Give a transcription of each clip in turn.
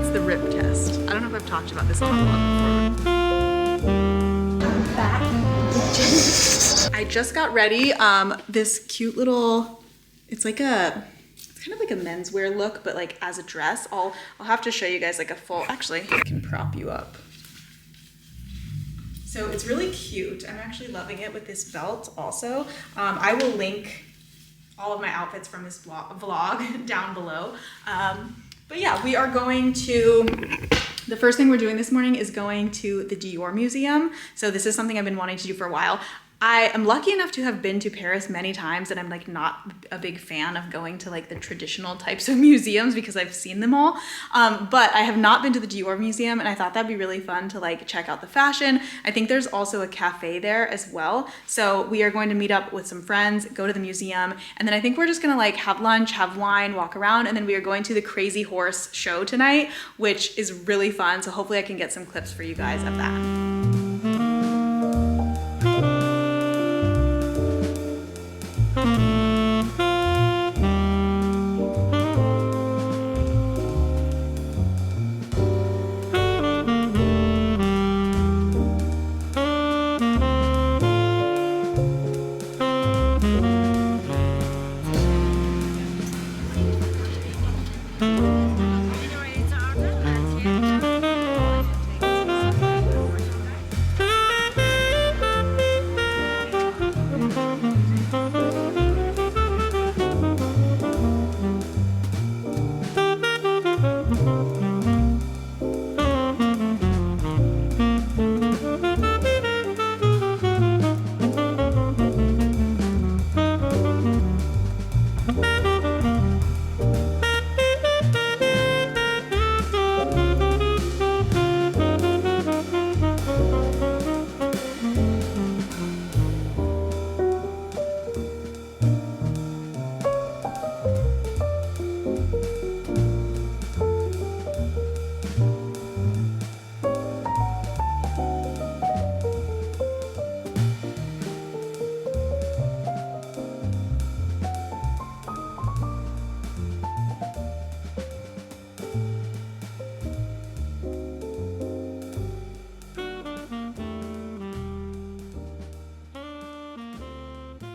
It's the rip test. I don't know if I've talked about this on the vlog before. I'm back. I just got ready. This cute little, it's kind of like a menswear look, but like as a dress. I'll have to show you guys like a full, actually, I can prop you up. So it's really cute. I'm actually loving it with this belt also. I will link all of my outfits from this vlog down below. But yeah, we are going to, the first thing we're doing this morning is going to the Dior Museum. So this is something I've been wanting to do for a while. I am lucky enough to have been to Paris many times, and I'm like not a big fan of going to like the traditional types of museums because I've seen them all. But I have not been to the Dior Museum, and I thought that'd be really fun to like check out the fashion. I think there's also a cafe there as well. So we are going to meet up with some friends, go to the museum, and then I think we're just gonna like have lunch, have wine, walk around, and then we are going to the Crazy Horse show tonight, which is really fun. So hopefully I can get some clips for you guys of that.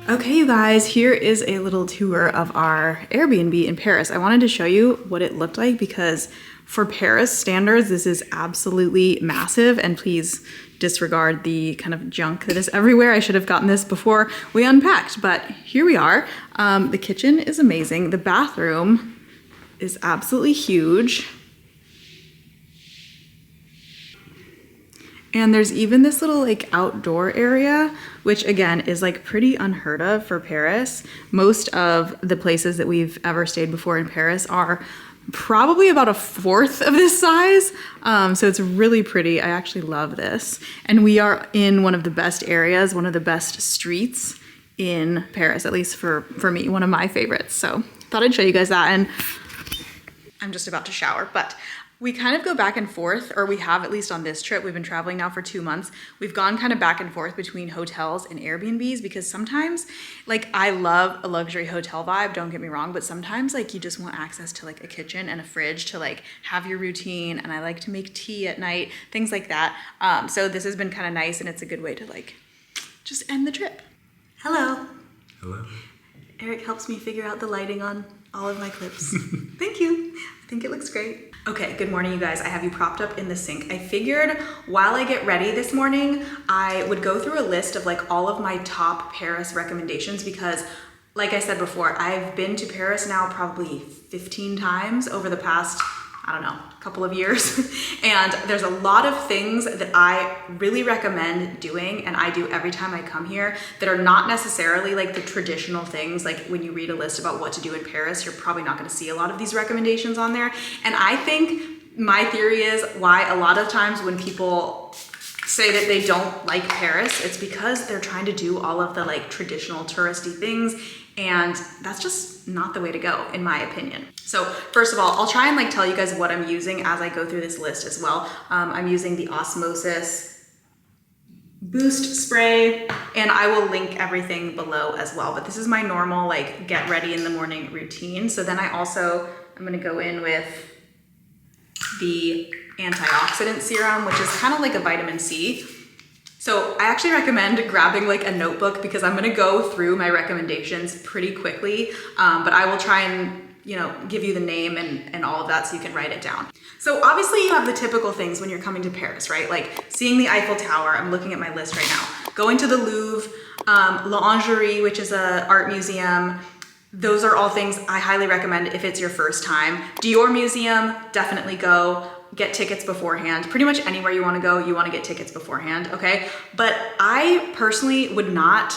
Okay, you guys, here is a little tour of our Airbnb in Paris. I wanted to show you what it looked like because for Paris standards, this is absolutely massive, and please disregard the kind of junk that is everywhere. I should have gotten this before we unpacked, but here we are. The kitchen is amazing. The bathroom is absolutely huge. And there's even this little like outdoor area, which again is like pretty unheard of for Paris. Most of the places that we've ever stayed before in Paris are probably about a fourth of this size. So it's really pretty. I actually love this. And we are in one of the best areas, one of the best streets in Paris, at least for me, one of my favorites. So thought I'd show you guys that. And I'm just about to shower, but we kind of go back and forth, or we have at least on this trip. We've been traveling now for 2 months. We've gone kind of back and forth between hotels and Airbnbs because sometimes, like, I love a luxury hotel vibe, don't get me wrong, but sometimes like you just want access to like a kitchen and a fridge to like have your routine, and I like to make tea at night, things like that. So this has been kind of nice, and it's a good way to like just end the trip. Hello. Hello. Eric helps me figure out the lighting on all of my clips. Thank you. I think it looks great. Okay, good morning, you guys. I have you propped up in the sink. I figured while I get ready this morning, I would go through a list of like all of my top Paris recommendations because, like I said before, I've been to Paris now probably 15 times over the past, I don't know, couple of years. And there's a lot of things that I really recommend doing, and I do every time I come here, that are not necessarily like the traditional things. Like when you read a list about what to do in Paris, you're probably not going to see a lot of these recommendations on there. And I think my theory is why a lot of times when people say that they don't like Paris, it's because they're trying to do all of the like traditional touristy things, and that's just not the way to go, in my opinion. So first of all, I'll try and like tell you guys what I'm using as I go through this list as well. I'm using the Osmosis Boost Spray, and I will link everything below as well. But this is my normal like get ready in the morning routine. So then I'm gonna go in with the antioxidant serum, which is kind of like a vitamin C. So I actually recommend grabbing like a notebook because I'm gonna go through my recommendations pretty quickly, but I will try and give you the name and all of that so you can write it down. So obviously you have the typical things when you're coming to Paris, right? Like seeing the Eiffel Tower, I'm looking at my list right now. Going to the Louvre, L'Orangerie, which is an art museum. Those are all things I highly recommend if it's your first time. Dior Museum, definitely go. Get tickets beforehand. Pretty much anywhere you wanna go, you wanna get tickets beforehand, okay? But I personally would not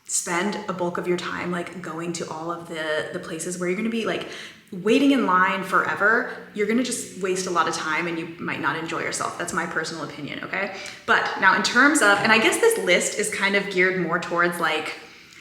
spend a bulk of your time like going to all of the places where you're gonna be like waiting in line forever. You're gonna just waste a lot of time and you might not enjoy yourself. That's my personal opinion, okay? But now in terms of, and I guess this list is kind of geared more towards like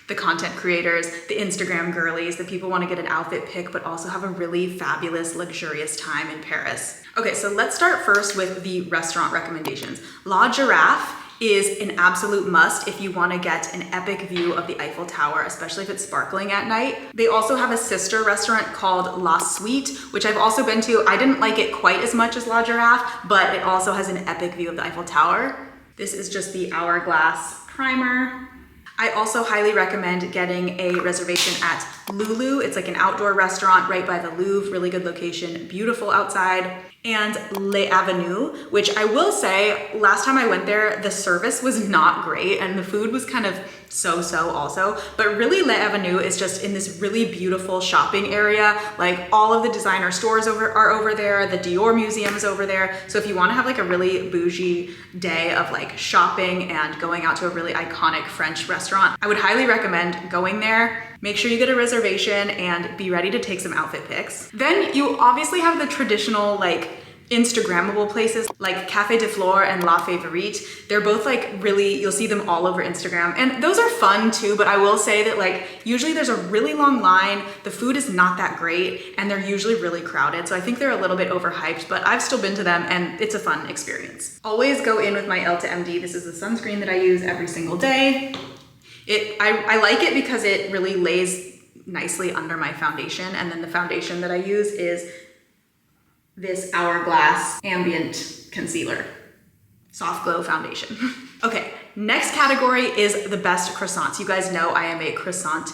the content creators, the Instagram girlies, the people want to get an outfit pick, but also have a really fabulous, luxurious time in Paris. Okay, so let's start first with the restaurant recommendations. La Giraffe is an absolute must if you want to get an epic view of the Eiffel Tower, especially if it's sparkling at night. They also have a sister restaurant called La Suite, which I've also been to. I didn't like it quite as much as La Giraffe, but it also has an epic view of the Eiffel Tower. This is just the hourglass primer. I also highly recommend getting a reservation at Lulu. It's like an outdoor restaurant right by the Louvre, really good location, beautiful outside. And Les Avenues, which I will say, last time I went there, the service was not great and the food was kind of so-so also. But really Les Avenues is just in this really beautiful shopping area. Like all of the designer stores are over there, the Dior Museum is over there. So if you wanna have like a really bougie day of like shopping and going out to a really iconic French restaurant, I would highly recommend going there. Make sure you get a reservation and be ready to take some outfit pics. Then you obviously have the traditional like Instagrammable places like Café de Flore and La Favorite. They're both like really, you'll see them all over Instagram. And those are fun too, but I will say that like usually there's a really long line, the food is not that great, and they're usually really crowded. So I think they're a little bit overhyped, but I've still been to them and it's a fun experience. Always go in with my Elta MD. This is the sunscreen that I use every single day. I like it because it really lays nicely under my foundation, and then the foundation that I use is this Hourglass Ambient Concealer Soft Glow Foundation. Okay, next category is the best croissants. You guys know I am a croissant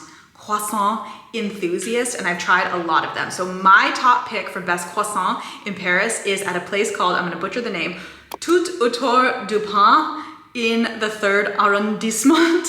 enthusiast and I've tried a lot of them. So my top pick for best croissant in Paris is at a place called, I'm gonna butcher the name, Tout Autour du Pain in the 3rd arrondissement.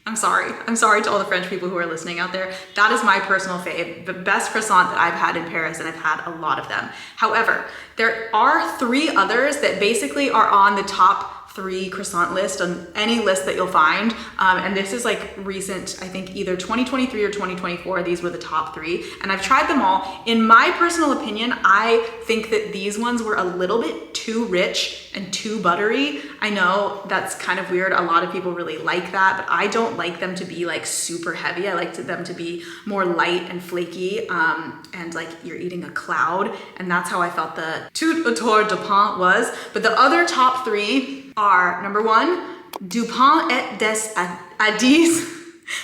I'm sorry to all the French people who are listening out there. That is my personal fave, the best croissant that I've had in Paris, and I've had a lot of them. However, there are 3 others that basically are on the top 3 croissant list on any list that you'll find. And this is like recent, I think either 2023 or 2024, these were the top 3. And I've tried them all. In my personal opinion, I think that these ones were a little bit too rich and too buttery. I know that's kind of weird. A lot of people really like that, but I don't like them to be like super heavy. I like them to be more light and flaky, and like you're eating a cloud. And that's how I felt the Tout Autour du Pain was. But the other top 3 are number 1, Du Pain et des Adis.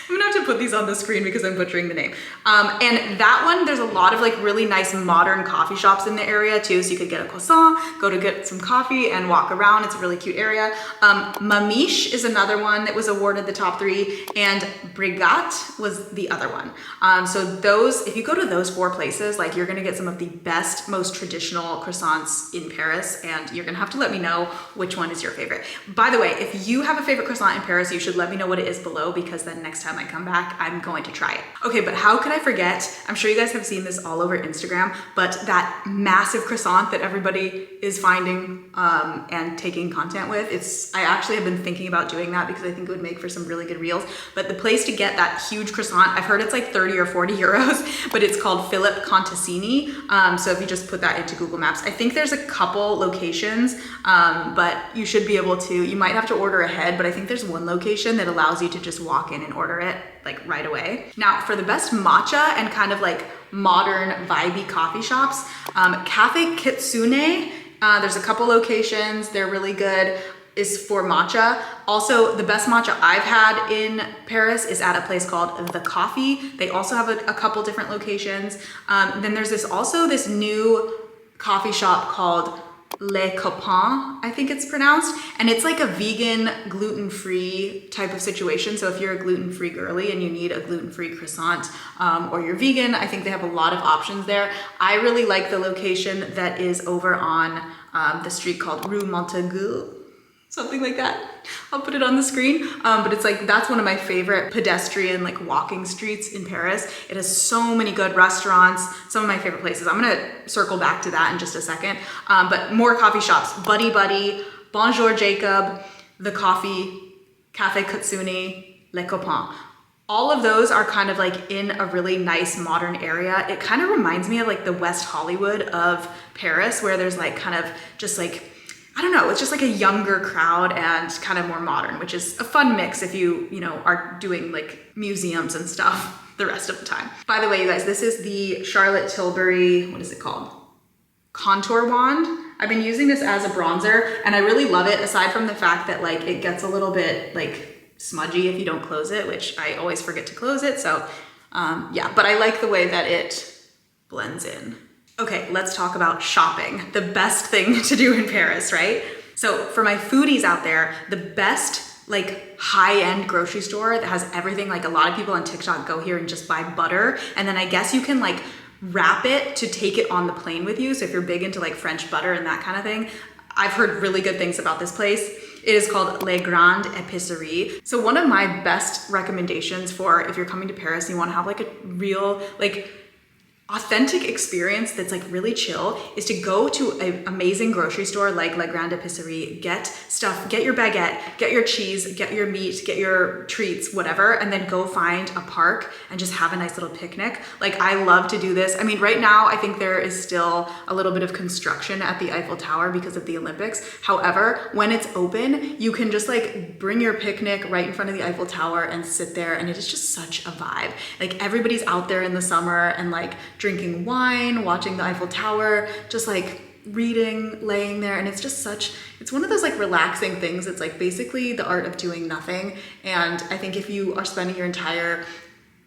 I'm gonna have to put these on the screen because I'm butchering the name. And that one, there's a lot of like really nice modern coffee shops in the area too. So you could get a croissant, go to get some coffee and walk around. It's a really cute area. Mamiche is another one that was awarded the top 3, and Brigade was the other one. So those, if you go to those 4 places, like you're gonna get some of the best, most traditional croissants in Paris, and you're gonna have to let me know which one is your favorite. By the way, if you have a favorite croissant in Paris, you should let me know what it is below, because then next time I come back, I'm going to try it. Okay, but how could I forget? I'm sure you guys have seen this all over Instagram, but that massive croissant that everybody is finding and taking content with, I actually have been thinking about doing that because I think it would make for some really good reels. But the place to get that huge croissant, I've heard it's like 30 or 40 euros, but it's called Philippe Contassini. So if you just put that into Google Maps, I think there's a couple locations, but you should be able to, you might have to order ahead, but I think there's one location that allows you to just walk in and order it like right away. Now for the best matcha and kind of like modern vibey coffee shops, Cafe Kitsune, there's a couple locations, they're really good, is for matcha. Also, the best matcha I've had in Paris is at a place called The Coffee. They also have a couple different locations. Then there's also this new coffee shop called Les Copains, I think it's pronounced. And it's like a vegan, gluten-free type of situation. So if you're a gluten-free girly and you need a gluten-free croissant, or you're vegan, I think they have a lot of options there. I really like the location that is over on the street called Rue Montague, something like that. I'll put it on the screen. But it's like, that's one of my favorite pedestrian, like walking streets in Paris. It has so many good restaurants, some of my favorite places. I'm gonna circle back to that in just a second. But more coffee shops, Buddy Buddy, Bonjour Jacob, The Coffee, Café Katsuni, Les Copains. All of those are kind of like in a really nice modern area. It kind of reminds me of like the West Hollywood of Paris, where there's like kind of just like, I don't know, it's just like a younger crowd and kind of more modern, which is a fun mix if you know, are doing like museums and stuff the rest of the time. By the way, you guys, this is the Charlotte Tilbury, what is it called? Contour wand. I've been using this as a bronzer and I really love it, aside from the fact that like it gets a little bit like smudgy if you don't close it, which I always forget to close it. So yeah, but I like the way that it blends in. Okay, let's talk about shopping. The best thing to do in Paris, right? So for my foodies out there, the best like high-end grocery store that has everything, like a lot of people on TikTok go here and just buy butter. And then I guess you can like wrap it to take it on the plane with you. So if you're big into like French butter and that kind of thing, I've heard really good things about this place. It is called Les Grandes Épiceries. So one of my best recommendations for if you're coming to Paris and you wanna have like a real, like authentic experience that's like really chill, is to go to an amazing grocery store like La Grande Épicerie, get stuff, get your baguette, get your cheese, get your meat, get your treats, whatever, and then go find a park and just have a nice little picnic. Like I love to do this. I mean, right now I think there is still a little bit of construction at the Eiffel Tower because of the Olympics. However, when it's open, you can just like bring your picnic right in front of the Eiffel Tower and sit there, and it is just such a vibe. Like everybody's out there in the summer and like drinking wine, watching the Eiffel Tower, just like reading, laying there, and it's just such, it's one of those like relaxing things. It's like basically the art of doing nothing. And I think if you are spending your entire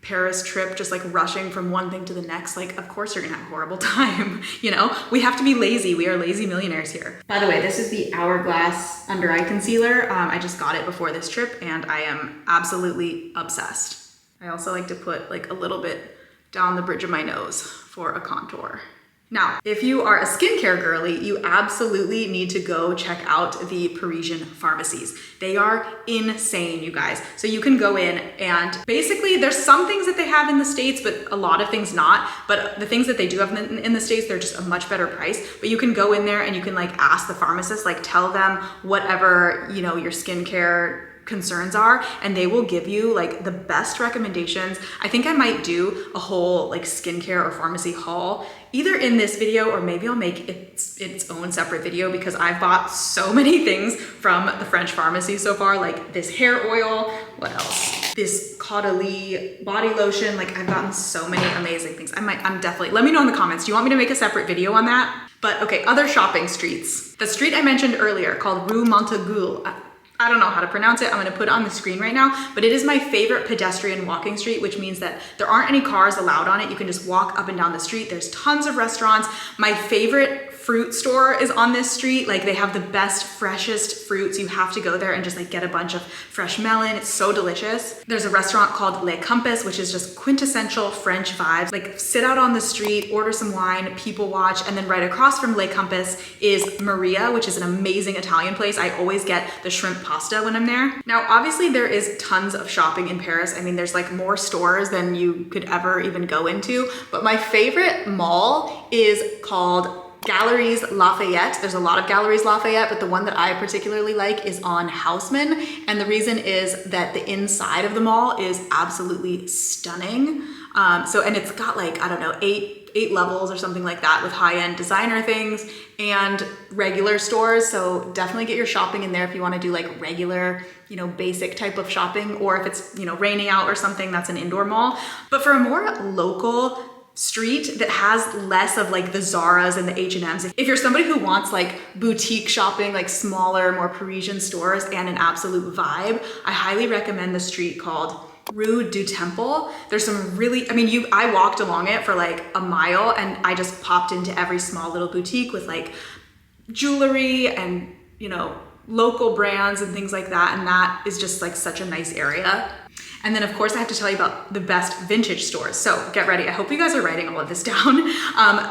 Paris trip just like rushing from one thing to the next, like of course you're gonna have a horrible time, you know? We have to be lazy. We are lazy millionaires here. By the way, this is the Hourglass under eye concealer. I just got it before this trip and I am absolutely obsessed. I also like to put like a little bit down the bridge of my nose for a contour. Now, if you are a skincare girly, you absolutely need to go check out the Parisian pharmacies. They are insane, you guys. So you can go in and basically there's some things that they have in the States, but a lot of things not. But the things that they do have in the States, they're just a much better price. But you can go in there and you can like ask the pharmacist, like tell them whatever, you know, your skincare concerns are, and they will give you like the best recommendations. I think I might do a whole like skincare or pharmacy haul either in this video, or maybe I'll make its own separate video, because I've bought so many things from the French pharmacy so far, like this hair oil, what else? This Caudalie body lotion. Like I've gotten so many amazing things. I'm definitely, let me know in the comments. Do you want me to make a separate video on that? But okay, other shopping streets. The street I mentioned earlier called Rue Montague. I don't know how to pronounce it. I'm gonna put it on the screen right now, but it is my favorite pedestrian walking street, which means that there aren't any cars allowed on it. You can just walk up and down the street. There's tons of restaurants. My favorite fruit store is on this street. Like they have the best, freshest fruits. You have to go there and just like get a bunch of fresh melon. It's so delicious. There's a restaurant called Le Compass, which is just quintessential French vibes. Like sit out on the street, order some wine, people watch, and then right across from Le Compass is Maria, which is an amazing Italian place. I always get the shrimp pasta when I'm there. Now, obviously there is tons of shopping in Paris. I mean, there's like more stores than you could ever even go into, but my favorite mall is called Galeries Lafayette. There's a lot of Galeries Lafayette, but the one that I particularly like is on Haussmann. And the reason is that the inside of the mall is absolutely stunning. And it's got like, I don't know, eight levels or something like that, with high-end designer things and regular stores. So definitely get your shopping in there if you want to do like regular, you know, basic type of shopping, or if it's, you know, raining out or something, that's an indoor mall. But for a more local street that has less of like the Zaras and the H&Ms, if you're somebody who wants like boutique shopping, like smaller, more Parisian stores and an absolute vibe, I highly recommend the street called Rue du Temple. There's some really, I walked along it for like a mile and I just popped into every small little boutique with like jewelry and, you know, local brands and things like that. And that is just like such a nice area. And then of course I have to tell you about the best vintage stores. So get ready. I hope you guys are writing all of this down.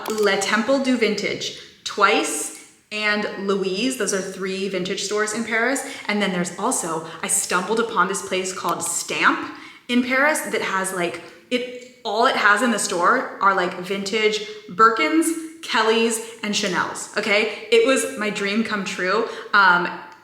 Le Temple du Vintage, Twice, and Louise. Those are 3 vintage stores in Paris. And then there's also, I stumbled upon this place called Stamp in Paris that has like, all it has in the store are like vintage Birkins, Kellys, and Chanels, okay? It was my dream come true.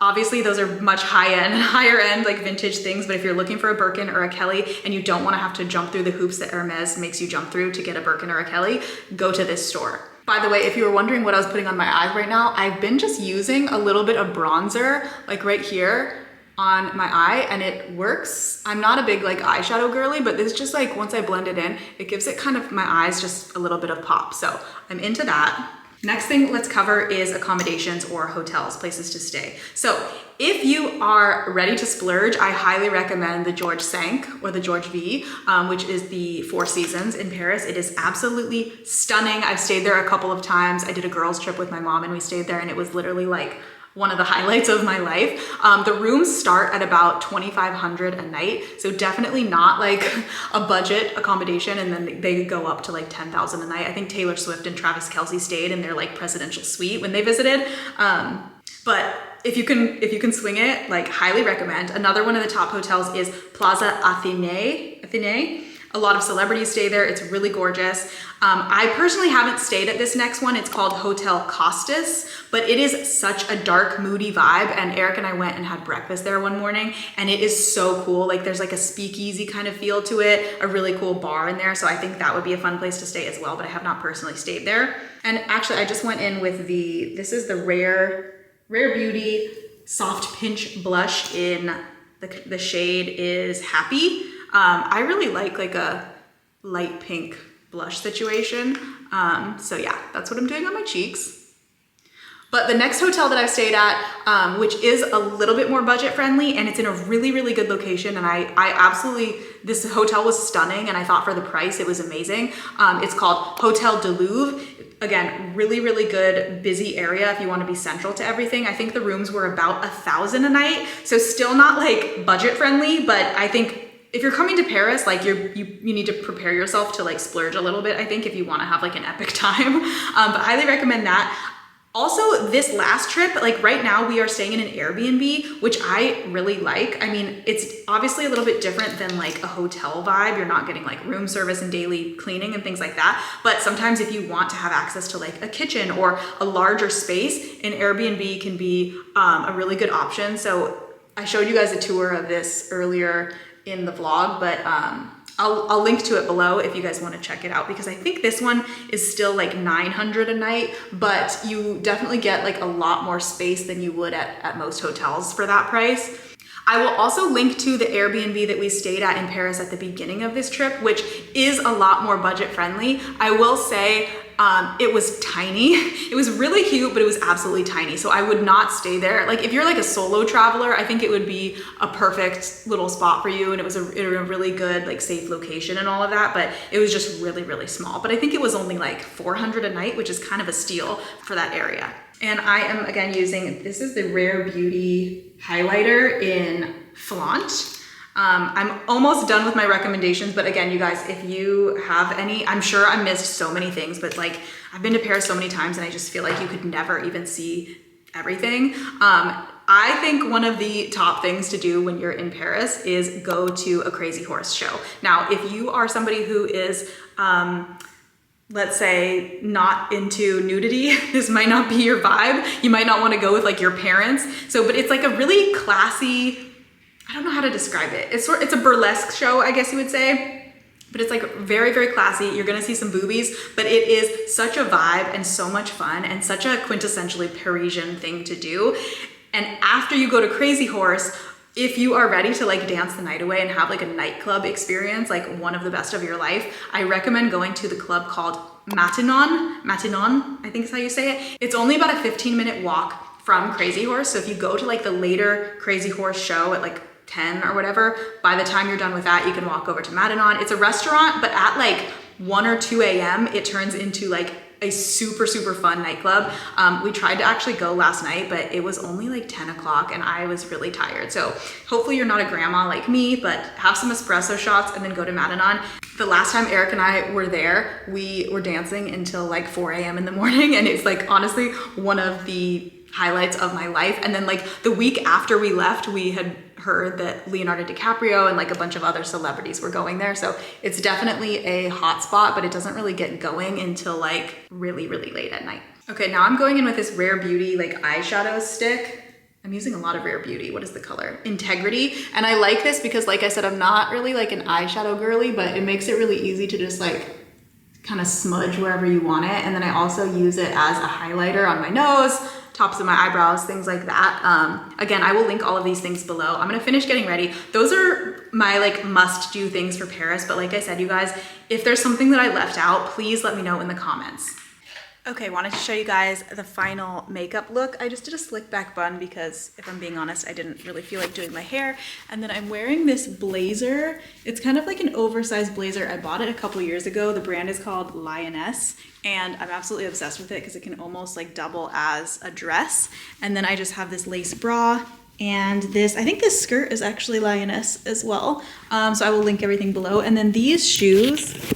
Obviously those are much higher end like vintage things, but if you're looking for a Birkin or a Kelly and you don't wanna have to jump through the hoops that Hermes makes you jump through to get a Birkin or a Kelly, go to this store. By the way, if you were wondering what I was putting on my eyes right now, I've been just using a little bit of bronzer, like right here on my eye, and it works. I'm not a big like eyeshadow girly, but this just like, once I blend it in, it gives it kind of my eyes just a little bit of pop. So I'm into that. Next thing let's cover is accommodations or hotels, places to stay. So if you are ready to splurge, I highly recommend the George V or the George V, which is the Four Seasons in Paris. It is absolutely stunning. I've stayed there a couple of times. I did a girls trip with my mom and we stayed there and it was literally like one of the highlights of my life. The rooms start at about $2,500 a night. So definitely not like a budget accommodation. And then they go up to like $10,000 a night. I think Taylor Swift and Travis Kelce stayed in their like presidential suite when they visited. But if you can swing it, like highly recommend. Another one of the top hotels is Plaza Athénée. A lot of celebrities stay there. It's really gorgeous. I personally haven't stayed at this next one. It's called Hotel Costas, but it is such a dark, moody vibe. And Eric and I went and had breakfast there one morning and it is so cool. Like there's like a speakeasy kind of feel to it, a really cool bar in there. So I think that would be a fun place to stay as well, but I have not personally stayed there. And actually I just went in with this is the Rare Beauty Soft Pinch Blush in the shade is Happy. I really like a light pink blush situation. So yeah, that's what I'm doing on my cheeks. But the next hotel that I've stayed at, which is a little bit more budget friendly and it's in a really, really good location. And I absolutely, this hotel was stunning and I thought for the price, it was amazing. It's called Hotel du Louvre. Again, really, really good, busy area if you want to be central to everything. I think the rooms were about $1,000 a night. So still not like budget friendly, but I think if you're coming to Paris, like you need to prepare yourself to like splurge a little bit, I think, if you want to have like an epic time. But highly recommend that. Also, this last trip, like right now we are staying in an Airbnb, which I really like. I mean, it's obviously a little bit different than like a hotel vibe. You're not getting like room service and daily cleaning and things like that. But sometimes if you want to have access to like a kitchen or a larger space, an Airbnb can be a really good option. So I showed you guys a tour of this earlier in the vlog, but I'll link to it below if you guys want to check it out, because I think this one is still like $900 a night, but you definitely get like a lot more space than you would at most hotels for that price. I will also link to the Airbnb that we stayed at in Paris at the beginning of this trip, which is a lot more budget friendly. I will say it was tiny. It was really cute, but it was absolutely tiny. So I would not stay there. Like if you're like a solo traveler, I think it would be a perfect little spot for you. And it was a really good, like safe location and all of that, but it was just really, really small. But I think it was only like $400 a night, which is kind of a steal for that area. And I am again using, this is the Rare Beauty highlighter in Flaunt. I'm almost done with my recommendations, but again, you guys, if you have any, I'm sure I missed so many things, but like I've been to Paris so many times and I just feel like you could never even see everything. I think one of the top things to do when you're in Paris is go to a Crazy Horse show. Now, if you are somebody who is, let's say, not into nudity, this might not be your vibe. You might not want to go with like your parents. So, but it's like a really classy, I don't know how to describe it. It's a burlesque show, I guess you would say, but it's like very, very classy. You're gonna see some boobies, but it is such a vibe and so much fun and such a quintessentially Parisian thing to do. And after you go to Crazy Horse, if you are ready to like dance the night away and have like a nightclub experience, like one of the best of your life, I recommend going to the club called Matignon, I think is how you say it. It's only about a 15-minute walk from Crazy Horse. So if you go to like the later Crazy Horse show at like 10 or whatever. By the time you're done with that, you can walk over to Madanon. It's a restaurant, but at like 1 or 2 a.m., it turns into like a super, super fun nightclub. We tried to actually go last night, but it was only like 10 o'clock and I was really tired. So hopefully you're not a grandma like me, but have some espresso shots and then go to Madanon. The last time Eric and I were there, we were dancing until like 4 a.m. in the morning. And it's like, honestly, one of the highlights of my life. And then like the week after we left, we had heard that Leonardo DiCaprio and like a bunch of other celebrities were going there. So it's definitely a hot spot, but it doesn't really get going until like really, really late at night. Okay, now I'm going in with this Rare Beauty like eyeshadow stick. I'm using a lot of Rare Beauty. What is the color? Integrity. And I like this because like I said, I'm not really like an eyeshadow girly, but it makes it really easy to just like kind of smudge wherever you want it. And then I also use it as a highlighter on my nose, tops of my eyebrows, things like that. Again, I will link all of these things below. I'm gonna finish getting ready. Those are my like must do things for Paris. But like I said, you guys, if there's something that I left out, please let me know in the comments. Okay, wanted to show you guys the final makeup look. I just did a slick back bun because if I'm being honest, I didn't really feel like doing my hair. And then I'm wearing this blazer. It's kind of like an oversized blazer. I bought it a couple years ago. The brand is called Lioness and I'm absolutely obsessed with it because it can almost like double as a dress. And then I just have this lace bra and this, I think this skirt is actually Lioness as well. So I will link everything below. And then these shoes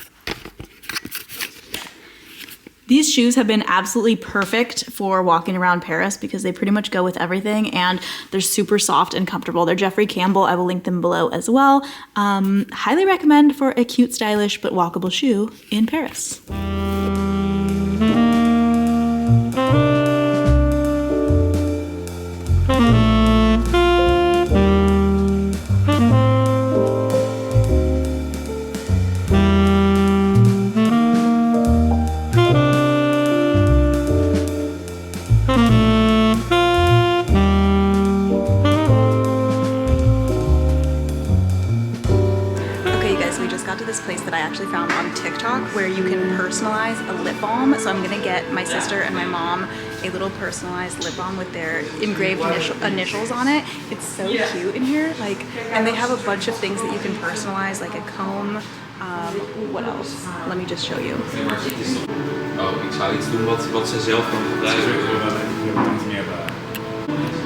have been absolutely perfect for walking around Paris because they pretty much go with everything and they're super soft and comfortable. They're Jeffrey Campbell. I will link them below as well. Highly recommend for a cute, stylish, but walkable shoe in Paris. That I actually found on TikTok where you can personalize a lip balm. So I'm gonna get my sister and my mom a little personalized lip balm with their engraved initials on it. It's so cute in here, like, and they have a bunch of things that you can personalize, like a comb. What else? Let me just show you.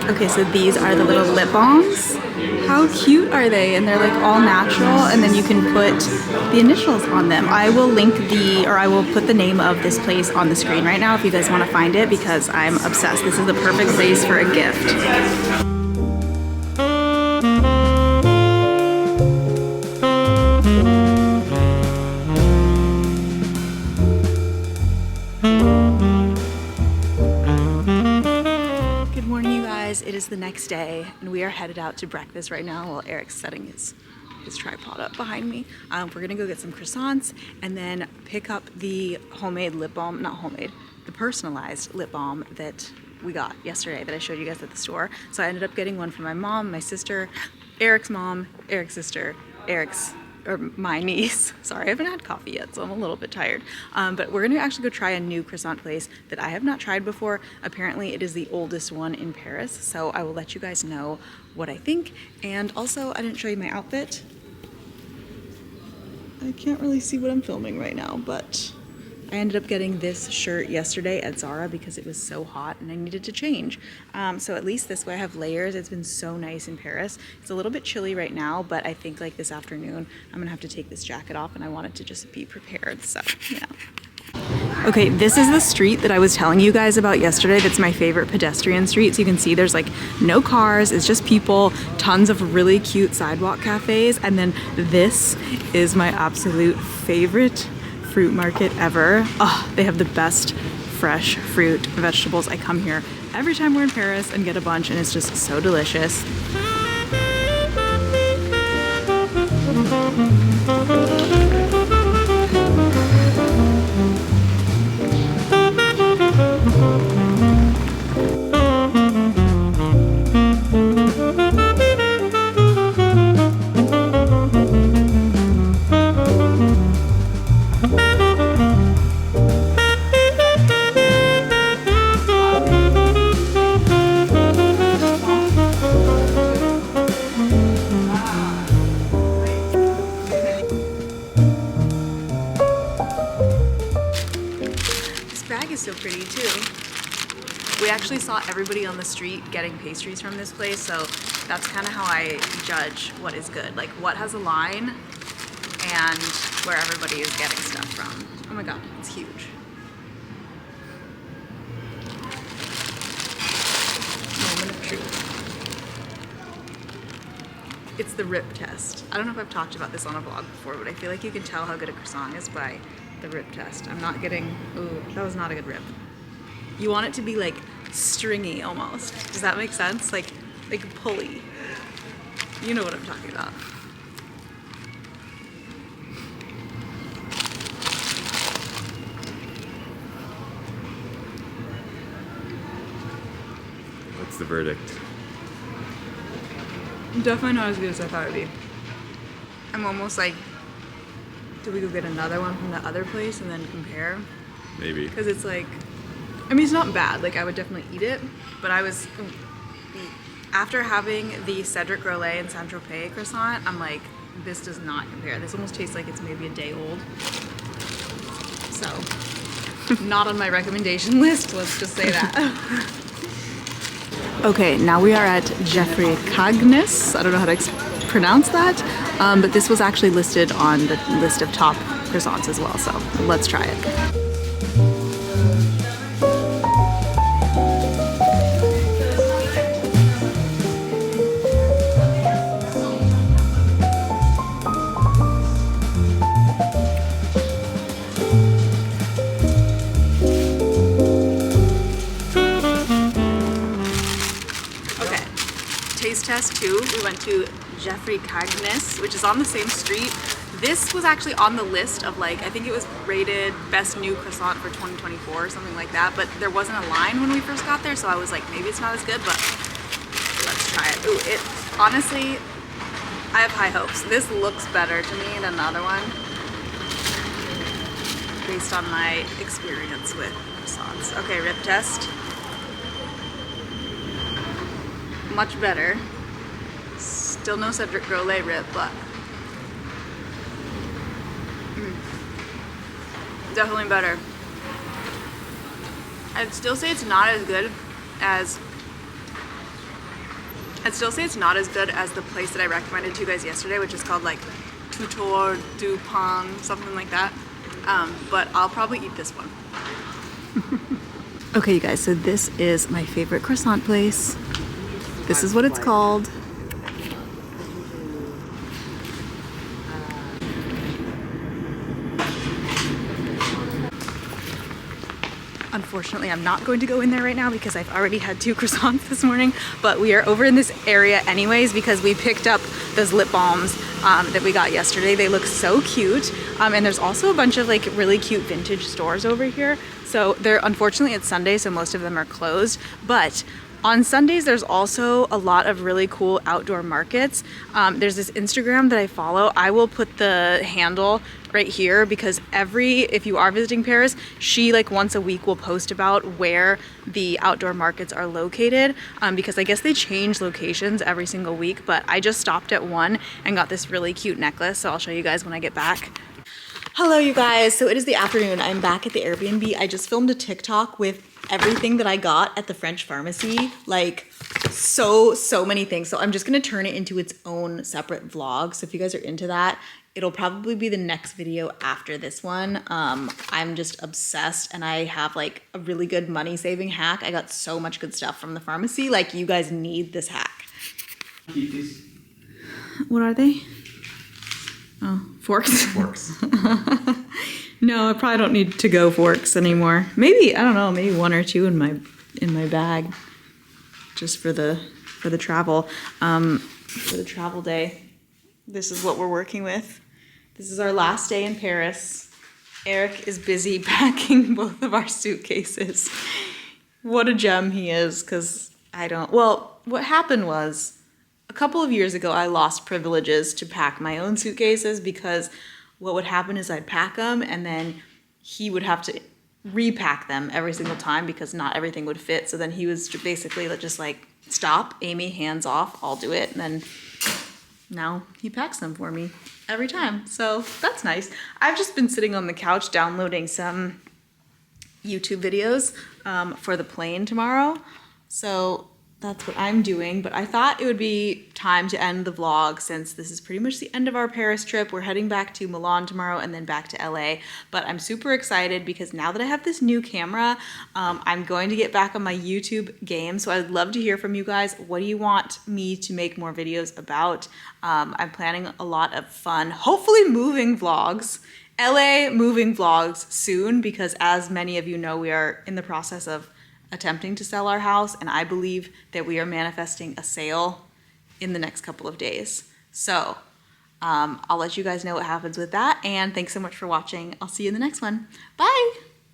Okay, so these are the little lip balms. How cute are they? And they're like all natural, and then you can put the initials on them. I will link I will put the name of this place on the screen right now if you guys want to find it because I'm obsessed. This is the perfect place for a gift. It is the next day and we are headed out to breakfast right now while Eric's setting his tripod up behind me. We're gonna go get some croissants and then pick up the homemade lip balm, not homemade, the personalized lip balm that we got yesterday that I showed you guys at the store. So I ended up getting one for my mom, my sister, Eric's mom, Eric's sister, my niece. Sorry, I haven't had coffee yet, so I'm a little bit tired. But we're gonna actually go try a new croissant place that I have not tried before. Apparently it is the oldest one in Paris, so I will let you guys know what I think. And also, I didn't show you my outfit. I can't really see what I'm filming right now, but I ended up getting this shirt yesterday at Zara because it was so hot and I needed to change. So at least this way I have layers. It's been so nice in Paris. It's a little bit chilly right now, but I think like this afternoon, I'm gonna have to take this jacket off and I wanted to just be prepared, so yeah. Okay, this is the street that I was telling you guys about yesterday. That's my favorite pedestrian street. So you can see there's like no cars, it's just people, tons of really cute sidewalk cafes. And then this is my absolute favorite fruit market ever. Oh, they have the best fresh fruit, vegetables. I come here every time we're in Paris and get a bunch and it's just so delicious. is so pretty too. We actually saw everybody on the street getting pastries from this place, so that's kind of how I judge what is good. Like what has a line and where everybody is getting stuff from. Oh my god, it's huge. Moment of truth. It's the rip test. I don't know if I've talked about this on a vlog before, but I feel like you can tell how good a croissant is by the rip test. I'm not getting, ooh, that was not a good rip. You want it to be like stringy almost. Does that make sense? Like pulley. You know what I'm talking about. What's the verdict? Definitely not as good as I thought it would be. I'm almost like, do we go get another one from the other place and then compare? Maybe. Because it's like, I mean, it's not bad. Like, I would definitely eat it, but I was, after having the Cedric Grolet and Saint-Tropez croissant, I'm like, this does not compare. This almost tastes like it's maybe a day old. So, not on my recommendation list, let's just say that. Okay, now we are at Jeffrey Cagnes. I don't know how to pronounce that, but this was actually listed on the list of top croissants as well, so let's try it. Taste test too. We went to Jeffrey Cagnes, which is on the same street. This was actually on the list of like, I think it was rated best new croissant for 2024 or something like that, but there wasn't a line when we first got there, so I was like, maybe it's not as good, but let's try it. Ooh, it honestly, I have high hopes. This looks better to me than the other one, based on my experience with croissants. Okay, rip test. Much better. Still no Cedric Grolet rip, but definitely better. I'd still say it's not as good as the place that I recommended to you guys yesterday, which is called like Tutor du Pain, something like that. But I'll probably eat this one. Okay, you guys, so this is my favorite croissant place. This is what it's called. Unfortunately, I'm not going to go in there right now because I've already had 2 croissants this morning, but we are over in this area anyways because we picked up those lip balms that we got yesterday. They look so cute. And there's also a bunch of like really cute vintage stores over here. So unfortunately it's Sunday, so most of them are closed, but on Sundays, there's also a lot of really cool outdoor markets. There's this Instagram that I follow. I will put the handle right here because if you are visiting Paris, she like once a week will post about where the outdoor markets are located because I guess they change locations every single week, but I just stopped at one and got this really cute necklace, so I'll show you guys when I get back. Hello, you guys. So it is the afternoon. I'm back at the Airbnb. I just filmed a TikTok with everything that I got at the French pharmacy, like so many things. So I'm just gonna turn it into its own separate vlog. So if you guys are into that, it'll probably be the next video after this one. I'm just obsessed and I have like a really good money saving hack. I got so much good stuff from the pharmacy. Like you guys need this hack. What are they? Oh, forks? Forks. No, I probably don't need to-go forks anymore. Maybe, I don't know, maybe 1 or 2 in my bag, just for the travel, for the travel day. This is what we're working with. This is our last day in Paris. Eric is busy packing both of our suitcases. What a gem he is, because well, what happened was, a couple of years ago, I lost privileges to pack my own suitcases because what would happen is I'd pack them and then he would have to repack them every single time because not everything would fit. So then he was basically just like, stop, Amy, hands off, I'll do it. And then now he packs them for me every time. So that's nice. I've just been sitting on the couch downloading some YouTube videos for the plane tomorrow. So that's what I'm doing, but I thought it would be time to end the vlog since this is pretty much the end of our Paris trip. We're heading back to Milan tomorrow and then back to LA, but I'm super excited because now that I have this new camera, I'm going to get back on my YouTube game. So I'd love to hear from you guys. What do you want me to make more videos about? I'm planning a lot of fun, hopefully moving vlogs. LA moving vlogs soon because as many of you know, we are in the process of attempting to sell our house, and I believe that we are manifesting a sale in the next couple of days. So I'll let you guys know what happens with that, and thanks so much for watching. I'll see you in the next one. Bye!